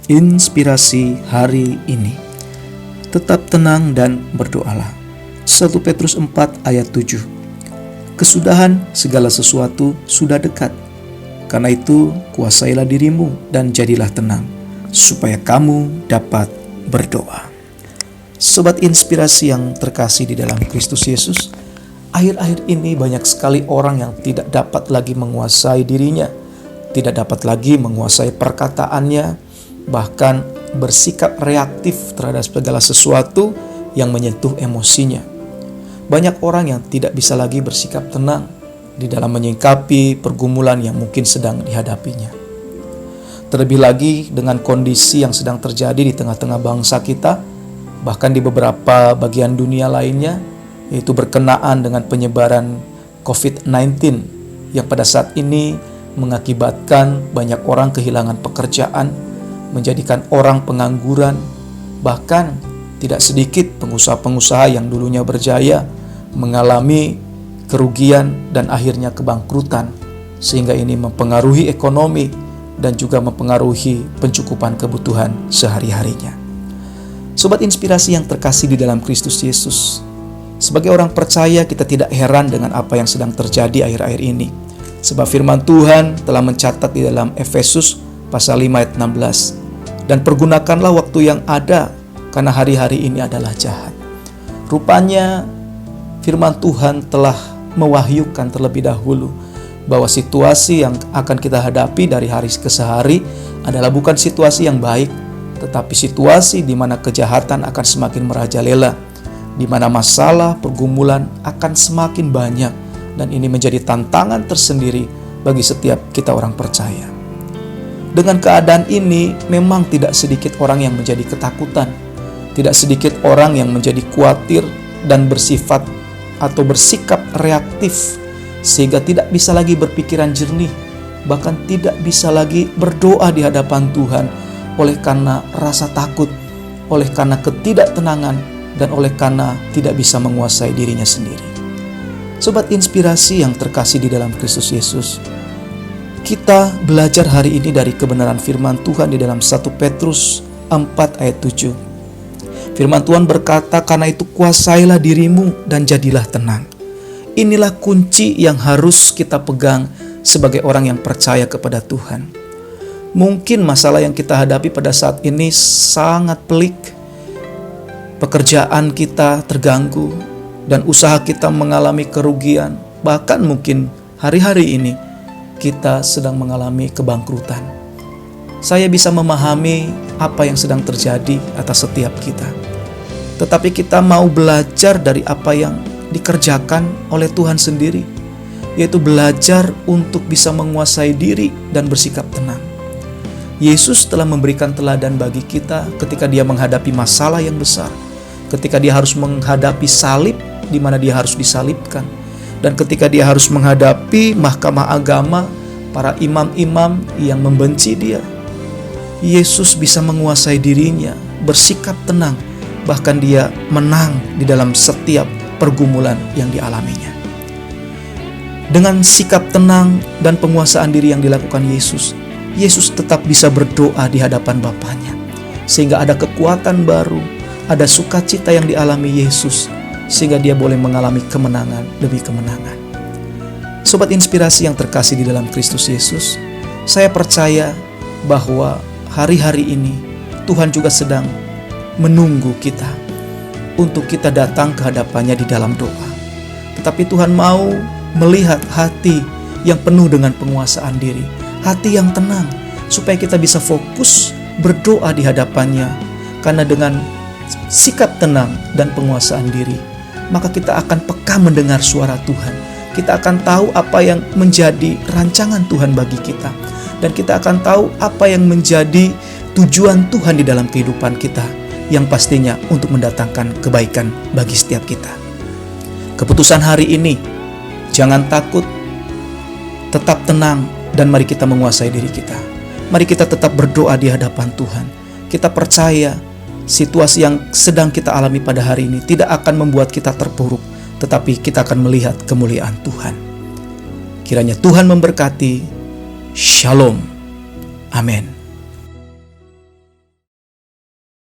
Inspirasi hari ini. Tetap tenang dan berdoalah. 1 Petrus 4 ayat 7. Kesudahan segala sesuatu sudah dekat. Karena itu kuasailah dirimu dan jadilah tenang, supaya kamu dapat berdoa. Sobat inspirasi yang terkasih di dalam Kristus Yesus, akhir-akhir ini banyak sekali orang yang tidak dapat lagi menguasai dirinya, tidak dapat lagi menguasai perkataannya, bahkan bersikap reaktif terhadap segala sesuatu yang menyentuh emosinya. Banyak orang yang tidak bisa lagi bersikap tenang di dalam menyikapi pergumulan yang mungkin sedang dihadapinya. Terlebih lagi dengan kondisi yang sedang terjadi di tengah-tengah bangsa kita, bahkan di beberapa bagian dunia lainnya, yaitu berkenaan dengan penyebaran COVID-19 yang pada saat ini mengakibatkan banyak orang kehilangan pekerjaan, menjadikan orang pengangguran, bahkan tidak sedikit pengusaha-pengusaha yang dulunya berjaya mengalami kerugian dan akhirnya kebangkrutan, sehingga ini mempengaruhi ekonomi dan juga mempengaruhi pencukupan kebutuhan sehari-harinya. Sobat inspirasi yang terkasih di dalam Kristus Yesus, sebagai orang percaya kita tidak heran dengan apa yang sedang terjadi akhir-akhir ini, sebab firman Tuhan telah mencatat di dalam Efesus pasal 5 ayat 16. Dan pergunakanlah waktu yang ada, karena hari-hari ini adalah jahat. Rupanya firman Tuhan telah mewahyukan terlebih dahulu bahwa situasi yang akan kita hadapi dari hari ke hari adalah bukan situasi yang baik, tetapi situasi di mana kejahatan akan semakin merajalela, di mana masalah, pergumulan akan semakin banyak, dan ini menjadi tantangan tersendiri bagi setiap kita orang percaya. Dengan keadaan ini, memang tidak sedikit orang yang menjadi ketakutan, tidak sedikit orang yang menjadi khawatir dan bersifat atau bersikap reaktif, sehingga tidak bisa lagi berpikiran jernih, bahkan tidak bisa lagi berdoa di hadapan Tuhan, oleh karena rasa takut, oleh karena ketidaktenangan, dan oleh karena tidak bisa menguasai dirinya sendiri. Sobat inspirasi yang terkasih di dalam Kristus Yesus, kita belajar hari ini dari kebenaran firman Tuhan di dalam 1 Petrus 4 ayat 7. Firman Tuhan berkata, karena itu kuasailah dirimu dan jadilah tenang. Inilah kunci yang harus kita pegang sebagai orang yang percaya kepada Tuhan. Mungkin masalah yang kita hadapi pada saat ini sangat pelik. Pekerjaan kita terganggu dan usaha kita mengalami kerugian. Bahkan mungkin hari-hari ini kita sedang mengalami kebangkrutan. Saya bisa memahami apa yang sedang terjadi atas setiap kita. Tetapi kita mau belajar dari apa yang dikerjakan oleh Tuhan sendiri, yaitu belajar untuk bisa menguasai diri dan bersikap tenang. Yesus telah memberikan teladan bagi kita ketika dia menghadapi masalah yang besar, ketika dia harus menghadapi salib di mana dia harus disalibkan, dan ketika dia harus menghadapi mahkamah agama, para imam-imam yang membenci dia. Yesus bisa menguasai dirinya, bersikap tenang, bahkan dia menang di dalam setiap pergumulan yang dialaminya. Dengan sikap tenang dan penguasaan diri yang dilakukan Yesus, Yesus tetap bisa berdoa di hadapan Bapanya, sehingga ada kekuatan baru, ada sukacita yang dialami Yesus, sehingga dia boleh mengalami kemenangan demi kemenangan. Sobat inspirasi yang terkasih di dalam Kristus Yesus, saya percaya bahwa hari-hari ini Tuhan juga sedang menunggu kita untuk kita datang ke hadapannya di dalam doa. Tetapi Tuhan mau melihat hati yang penuh dengan penguasaan diri, hati yang tenang, supaya kita bisa fokus berdoa di hadapannya. Karena dengan sikap tenang dan penguasaan diri, maka kita akan peka mendengar suara Tuhan. Kita akan tahu apa yang menjadi rancangan Tuhan bagi kita. Dan kita akan tahu apa yang menjadi tujuan Tuhan di dalam kehidupan kita, yang pastinya untuk mendatangkan kebaikan bagi setiap kita. Keputusan hari ini, jangan takut, tetap tenang, dan mari kita menguasai diri kita. Mari kita tetap berdoa di hadapan Tuhan. Kita percaya situasi yang sedang kita alami pada hari ini tidak akan membuat kita terpuruk, tetapi kita akan melihat kemuliaan Tuhan. Kiranya Tuhan memberkati. Shalom. Amin.